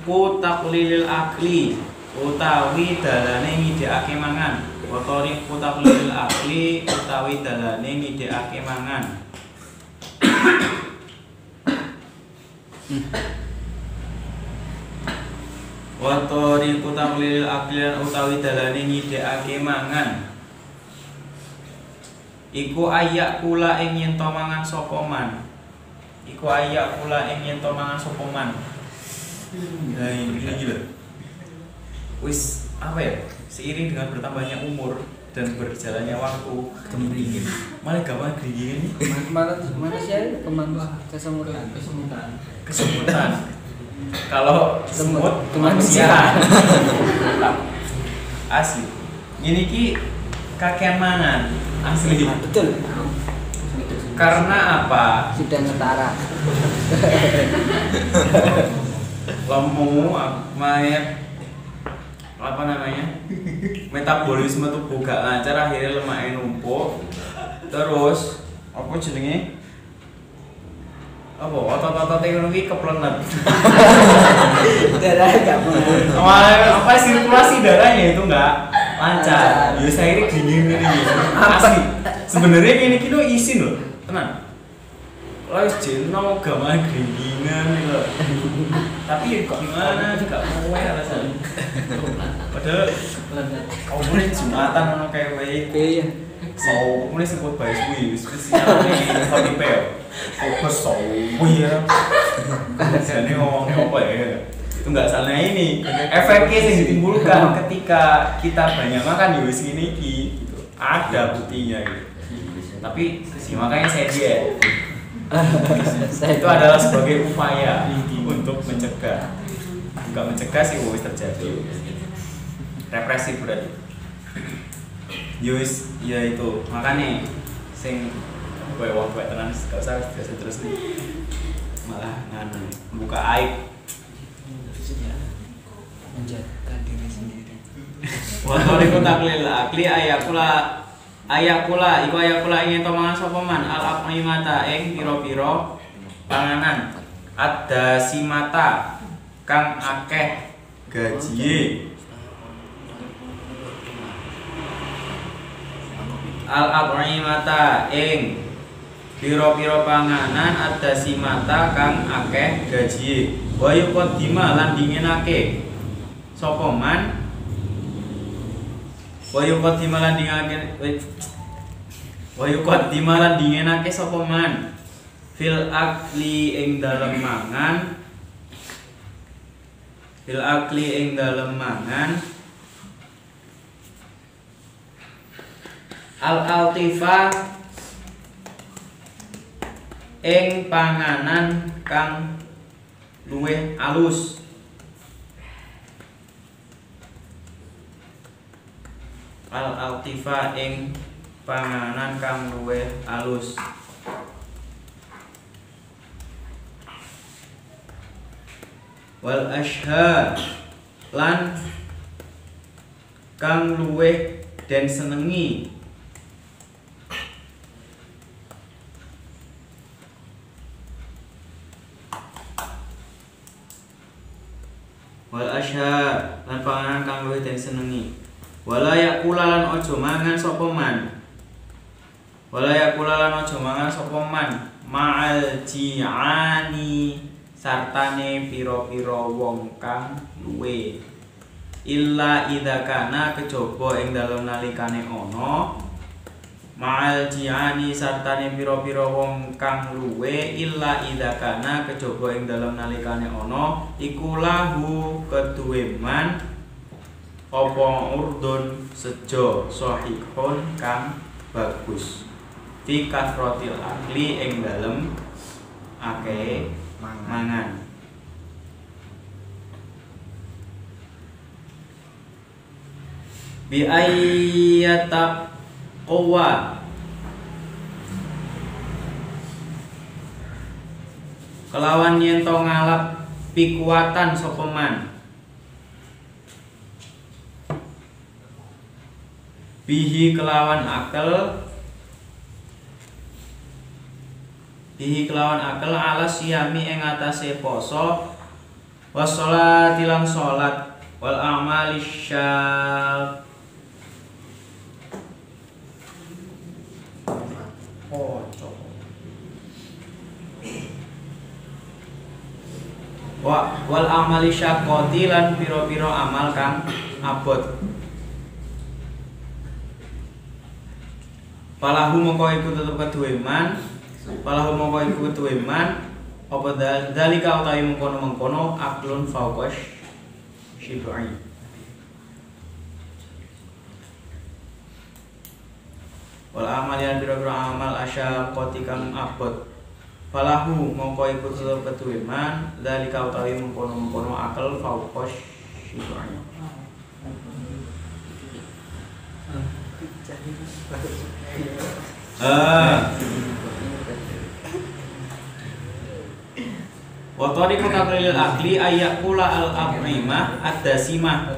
ku taklilil akli utawi dalane ngidekake mangan. Watori ku taklilil akli utawi dalane ngidekake mangan. Watori ku taklilil akli utawi dalane ngidekake mangan. Iku ayak kula ing yen to mangan sapa man. Iku ayak kula ing yen to mangan sapa man. Nah, ini lagi lho. Wis apa ya? Seiring dengan bertambahnya umur dan berjalannya waktu, kemudian malah gampang gini. Mana sih kesemutan. Kesemutan. Kalau semut kemanusiaan. Asli. Ini ki kakek mangan. Asli. Betul. Karena apa? Sudah ngetara. Lemu mayat apa namanya metabolisme tubuh gak lancar, akhirnya lemaknya numpuk, terus apa jenenge apa otot-otot teknologi keplenet. Darah gak mau. Apa sirkulasi darahnya itu nggak lancar. Ya saya ini dingin ini asli. Sebenarnya ini kilo isin loh, tenang. Lo jenong gampang geringan nih loh. Tapi ya gimana gak mau ya rasanya. Padahal kau mulai Jumatan ono kayak wae. So, mulai sebut bayi suwi, spesial nih Tony Pel. Fokus suwi ya. Jadi ngomongnya apa ya? Itu nggak salah ini. Efeknya yang ditimbulkan ketika kita banyak makan ya wis ngene iki gitu. Ada buktinya gitu. Tapi makanya saya diet. Itu adalah sebagai upaya untuk mencegah. Enggak mencegah sih wis terjadi. Represi berarti. Yus, ya itu makanya sing gue tenan gak usah biasa terus nih malah nganu buka aib Menjadikan diri sendiri. waktu taklil akli ayakula iku ayakula ingin to mangan sapa man al aqimata ing pira-pira panganan ada simata kang akeh gajiye al-at'imata ing pira-pira panganan ada simata kang akeh gaji wa yuqaddima lan dinginake sapa man wa yuqaddima lan dinginake sapa man fil akli ing dalem mangan al-altifah ing panganan kang luwih alus al-altifah ing panganan kang luwih alus wal ashha lan kang luwih den senengi wal asha lan panganan kang luwih den senengi wala yakula lan aja mangan sapa man ma'al ji'ani sartane pira-pira wong kang luwih illa idza kana kejaba ing dalem nalikane ana ma'al ji'ani sartane pira-pira wong kang luwe illa idza kana kejaba ing dalem nalikane ana iku lahu keduwe man apa urdun sejo sahihun kang bagus fi kasratil akli ing dalem akeh mangan bi ayyata Kowa kelawan yen to ngalap pikuatan sapa man bihi kelawan akal ala siyami ing atase poso washolati lan salat wal a'mali syaq wal amali syaqqati lan pira-pira amal kang abot palahu mongko iku tetep keduwe man apa dalika utawi mengkono aklun fauqash syib'i wal amali lan pira-pira amal asyaqqati kang abot falahu mongko iku tetep keduwe man dalika utawi mengkono akal fauqash syib'i Wa tariqu taqlilil akli ayyakula al-abrimah ad-dasimah.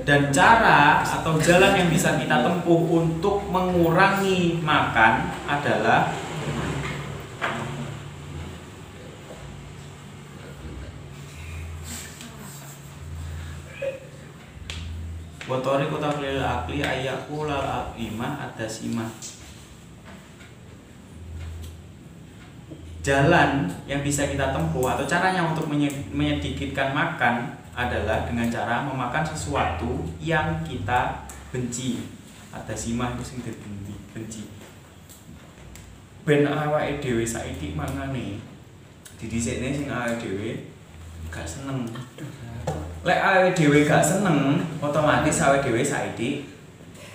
Dan cara atau jalan yang bisa kita tempuh untuk mengurangi makan adalah wa tariqu taqlilil akli ayyakula al-abrimah ad-dasimah. Jalan yang bisa kita tempuh atau caranya untuk menyedikitkan makan adalah dengan cara memakan sesuatu yang kita benci. Ada simah itu sing benci. Ben awake dhewe saiki mangane didhisikne sing awake dhewe gak seneng. Lek awake dhewe gak seneng, otomatis awake dhewe saiki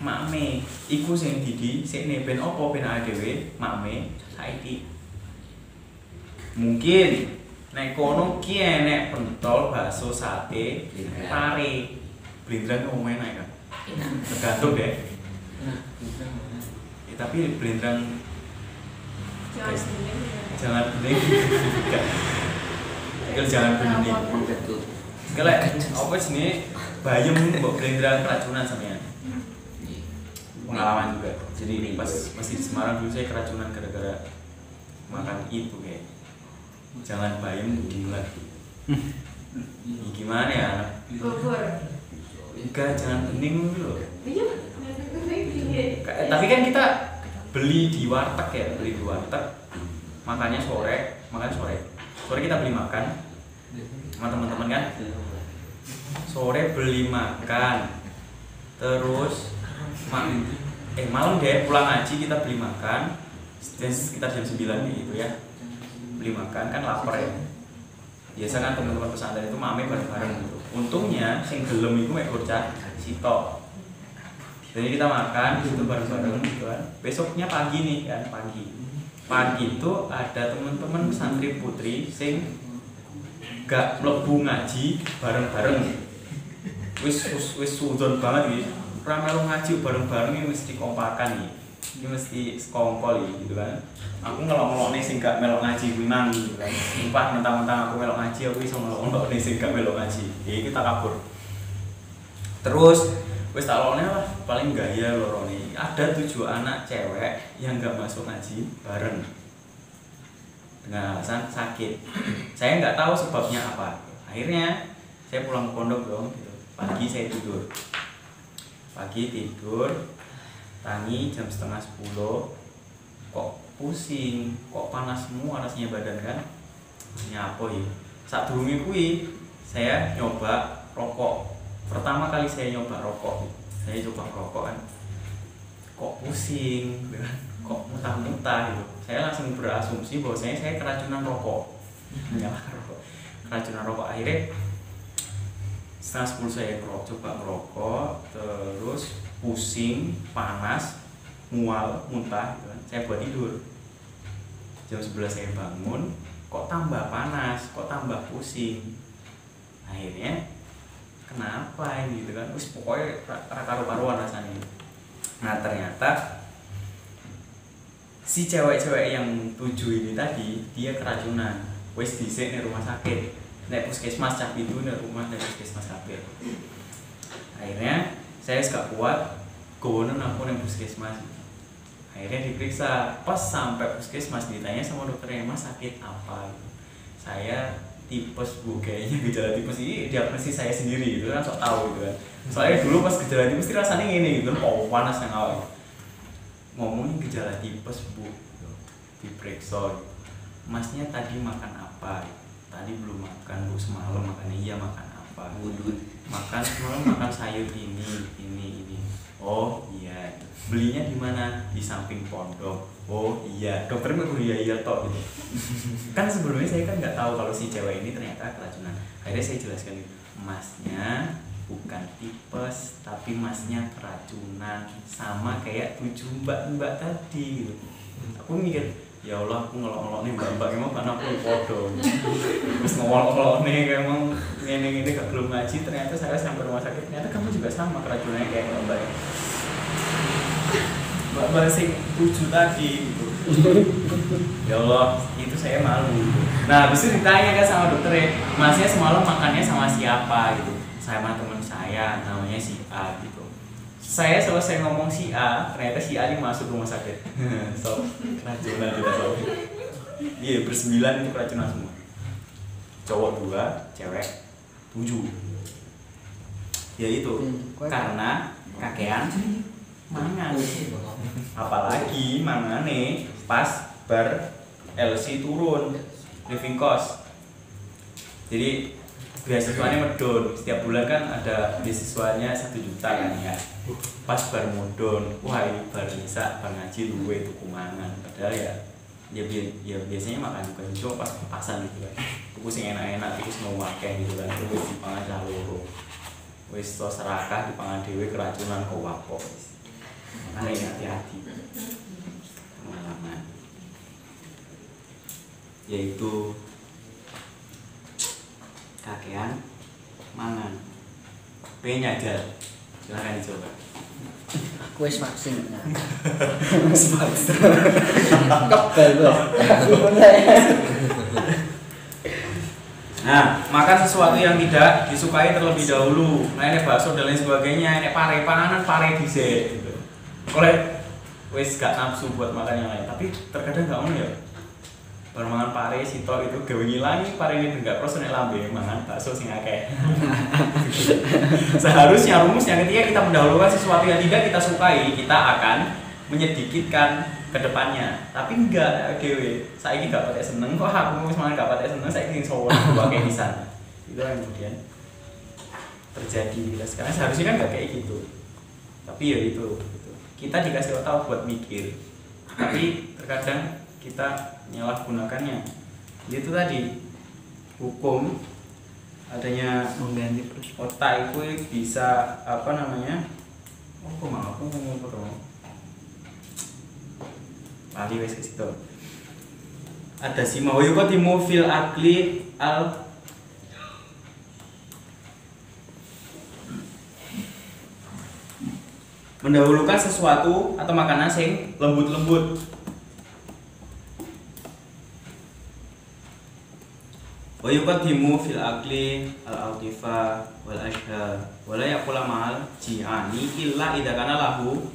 makme iku sing didhisikne ben opo ben awake dhewe makme saiki. Mungkin nek kono ki enek pentol, bakso, sate, pare, blindrang omae naik kan. Tergantung deh. Tapi blindrang jangan bening. Jangan bening. Kalau apa sini bayem mbok blindrang keracunan sampean. Pengalaman juga. Jadi pas masih di Semarang dulu saya keracunan gara-gara makan itu kayak. Jangan bayem diulat. Gimana ya? Bubur. Enggak, jangan bening dulu. Tapi kan kita beli di warteg ya, makannya sore, Sore kita beli makan sama teman-teman kan. Sore beli makan. Terus malam deh pulang ngaji kita beli makan. Dan sekitar jam 9 gitu ya. Beli makan kan lapar ya. Biasa kan teman-teman pesantren itu mame bareng-bareng gitu. Untungnya sing gelem iku mek bocah sitok. Jadi kita makan itu bareng-bareng gitu kan. Besoknya pagi nih kan, pagi itu ada teman-teman santri putri sing gak mlebu ngaji bareng-bareng. Wis sudon banget iki. Ora melu ngaji bareng-bareng iki mesti kompakan iki. Ini mesti sekongkol gitu kan. Aku ngelok-ngelokne sing gak melok ngaji kuwi nang gitu kan. Sumpah mentang-mentang aku melok ngaji aku iso ngelok-ngelokne sing gak melok ngaji. Ya kita kabur. Terus wis tak lokne lah paling gaya lorone. Ada 7 anak cewek yang gak masuk ngaji bareng. Dengan alasan sakit. Saya nggak tahu sebabnya apa. Akhirnya saya pulang ke pondok dong gitu. Pagi saya tidur. Tangi jam setengah 10 kok pusing, kok panas semua rasanya badan kan. Nyapo ya. Saat durunge kuwi saya nyoba rokok. Pertama kali saya nyoba rokok. Saya coba rokok kan. Kok pusing, kok muntah-muntah gitu. Saya langsung berasumsi bahwa saya keracunan rokok. Keracunan rokok. Akhirnya setengah 10 saya coba ngerokok, terus pusing, panas, mual, muntah gitu kan. Saya buat tidur. Jam 11 saya bangun, kok tambah panas, kok tambah pusing. Akhirnya kenapa ini gitu kan. Terus pokoknya karu-karuan rasanya. Nah, ternyata si cewek-cewek yang 7 ini tadi dia keracunan. Wis dhisik ning rumah sakit. Nek puskesmas cah itu nek rumah nek puskesmas kabeh. Akhirnya saya gak kuat, gowonen aku ning puskesmas. Akhirnya diperiksa, pas sampai puskesmas ditanya sama dokternya, "Mas sakit apa?" Saya tipes Bu, kayaknya gejala tipes ini diagnosis saya sendiri gitu kan, sok tahu gitu kan. Soalnya dulu pas gejala tipes rasanya gini gitu, panas yang awal. Ngomongin gejala tipes Bu, diperiksa. "Masnya tadi makan apa?" "Tadi belum makan Bu, semalam makannya." "Iya, makan apa?" "Makan semalam makan sayur ini." "Oh iya." "Belinya di mana?" "Di samping pondok." "Oh iya." Dokternya iya tok gitu. Kan sebelumnya saya kan nggak tahu kalau si cewek ini ternyata keracunan. Akhirnya saya jelaskan, "Masnya bukan tipes, tapi masnya keracunan sama kayak 7 mbak-mbak tadi." Gitu. Aku mikir, ya Allah, aku ngelok-ngelok nih mbak-mbak emang karena aku podo. Terus ngelok-ngelok nih emang ini gak belum ngaji, ternyata saya sampai rumah sakit, ternyata kamu juga sama keracunannya kayak mbak-mbak. Mbak-mbak sing 7 tadi gitu. Ya Allah, itu saya malu. Nah, habis itu ditanya kan sama dokternya, masnya semalam makannya sama siapa gitu? Sama teman saya, namanya si A gitu. Saya selesai ngomong si A, ternyata si A ini masuk rumah sakit. So, keracunan kita tahu. Iya, bersembilan itu keracunan semua. Cowok 2, cewek 7. Ya itu, karena kakean mangan. Apalagi mangane pas bar LC turun living cost. Jadi beasiswanya medon, setiap bulan kan ada beasiswanya 1 juta kan ya. Pas bar modon, wah ini bar bisa bar ngaji luwe tuku mangan. Padahal ya biasanya makan juga pas pasan gitu kan. Tuku sing enak-enak terus mau akeh gitu kan. Terus dipangan cah loro. Wis to serakah dipangan dhewe keracunan kok wapok. Makanya hati-hati. Pengalaman. Yaitu kakean mangan. Pengen nyadar. Silahkan dicoba. Aku wis vaksin. Wis vaksin. Kebal bos. Nah, makan sesuatu yang tidak disukai terlebih dahulu. Nah, ini bakso dan lain sebagainya, ini pare panganan, pare dhisik gitu. Kalau wis gak nafsu buat makan yang lain, tapi terkadang gak mau ya. Bar mangan pare sitok itu gawe ngilangi pare ini enggak terus nek lambe mangan bakso sing akeh. Seharusnya rumusnya ketika kita mendahulukan sesuatu yang tidak kita sukai, kita akan menyedikitkan ke depannya. Tapi enggak dhewe. Saiki gak patek seneng kok aku wis mangan gak patek seneng saiki sing sowan wae pisan. Itu yang kemudian terjadi kita sekarang seharusnya kan enggak kayak gitu. Tapi ya itu gitu. Kita dikasih otak buat mikir. Tapi terkadang kita menyalahgunakannya. Itu tadi hukum adanya Mengganti otak itu bisa apa namanya? Oh, kok aku ngomong terus. Lali wes ke situ. Ada si mau yuqadimu fil akli al mendahulukan sesuatu atau makanan sing lembut-lembut. Wa yuqadimu fil akli al altifa wal ashha wala yaqula ma'al ji'ani illa idza kana lahu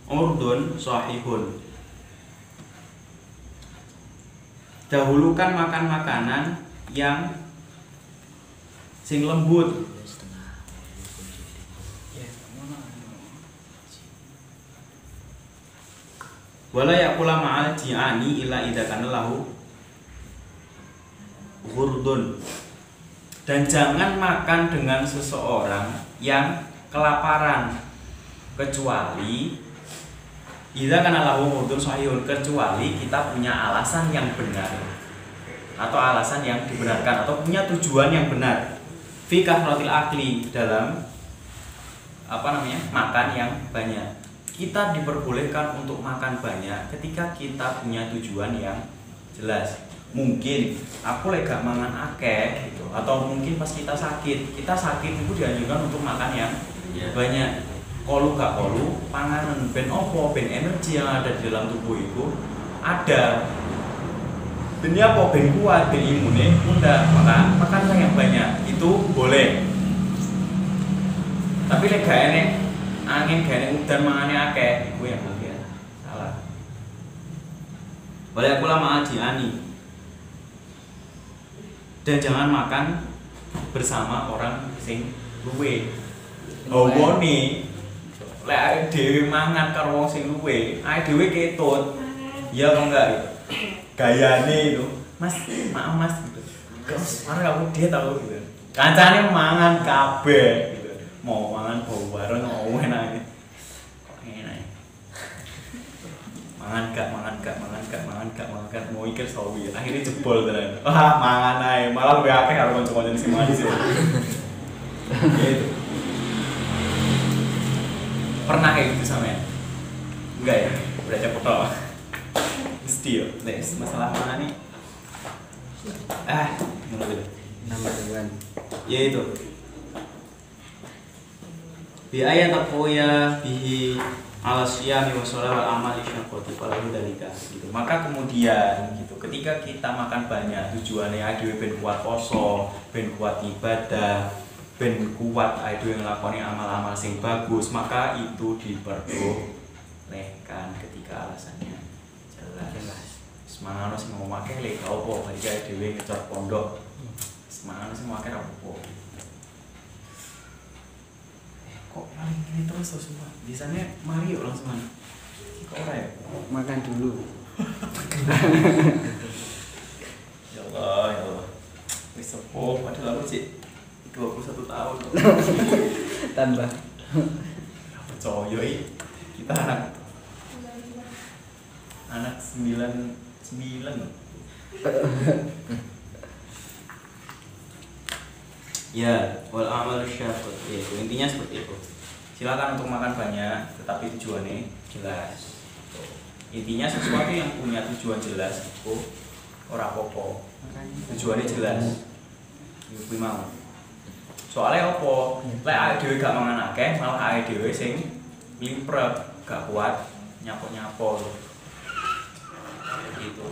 urdun sahihun. Dahulukan makan makanan yang sing lembut. Wala yaqula ma'al ji'ani illa idza kana lahu urdun. Dan jangan makan dengan seseorang yang kelaparan kecuali idza kana lahu urdun sahihun, kecuali kita punya alasan yang benar atau alasan yang dibenarkan atau punya tujuan yang benar. Fi kathratil akli, dalam apa namanya? Makan yang banyak. Kita diperbolehkan untuk makan banyak ketika kita punya tujuan yang jelas. Mungkin aku lega mangan akeh gitu, atau mungkin pas kita sakit itu dianjurkan untuk makan yang banyak. Kolu gak kolu, panganan ben opo, ben energi yang ada di dalam tubuh itu ada. Ben apa ben kuat, ben imune mudah, maka makan yang banyak itu boleh. Tapi lek gak enek angin gak enek udan mangane akeh, iku yang mungkin salah. Boleh pula ma'al ji'ani. Dan jangan makan bersama orang sing luwe. Hobone lek awake dhewe mangan karo wong sing luwe, awake dhewe ketut. Iya apa enggak gitu. Gayane itu, Mas, maaf Mas gitu. Terus mari aku dia tahu gitu. Kancane mangan kabeh gitu. Mau mangan bau bareng mau enak. Kok enak. Mangan gak mau ikir sawi. Akhirnya jebol tenan. Wah, mangan ae. Malah luwih akeh karo kanca-kanca sing mangan dhisik. Gitu. Pernah kayak gitu sama ya? Enggak ya? Udah cepet loh. Mesti ya, masalah mana nih? Menurut Nama Tuhan. ya itu. Bi ayat taqwa bihi al-syami wa sholawat wal amali syaqati falahu dalika gitu. Maka kemudian gitu ketika kita makan banyak tujuannya dhewe ben kuat poso, ben kuat ibadah, ben kuat dhewe nglakoni amal-amal sing bagus, maka itu diperbolehkan ketika alasannya jelas. Semangat sing mau akeh lek opo bari dhewe ngecor pondok. Semangat sing mau akeh opo. Kok paling ini terus semua biasanya Mario langsung mana kok ora ya Makan dulu. ya Allah wis sepuh padahal aku sih 21 tahun Tambah. percaya kita anak 9 ya wal amal syaqat itu intinya seperti itu. Silakan untuk makan banyak tetapi tujuannya jelas. Intinya sesuatu yang punya tujuan jelas itu ora apa-apa. Tujuannya jelas. Iku mau. Soalnya apa? Lek awake dhewe gak mangan akeh, malah awake dhewe sing limprek, gak kuat nyapo-nyapo. Gitu.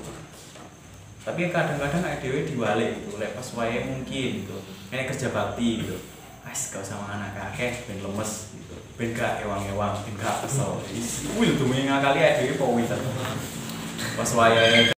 Tapi kadang-kadang awake dhewe diwalik gitu, lek pas wae mungkin gitu. Ini kerja bakti gitu. Wes gak usah mangan akeh ben lemes gitu. Ben gak ewang-ewang, ben gak kesel. Wis kuwi lho tuh ngakali awake dhewe po winter. Pas wae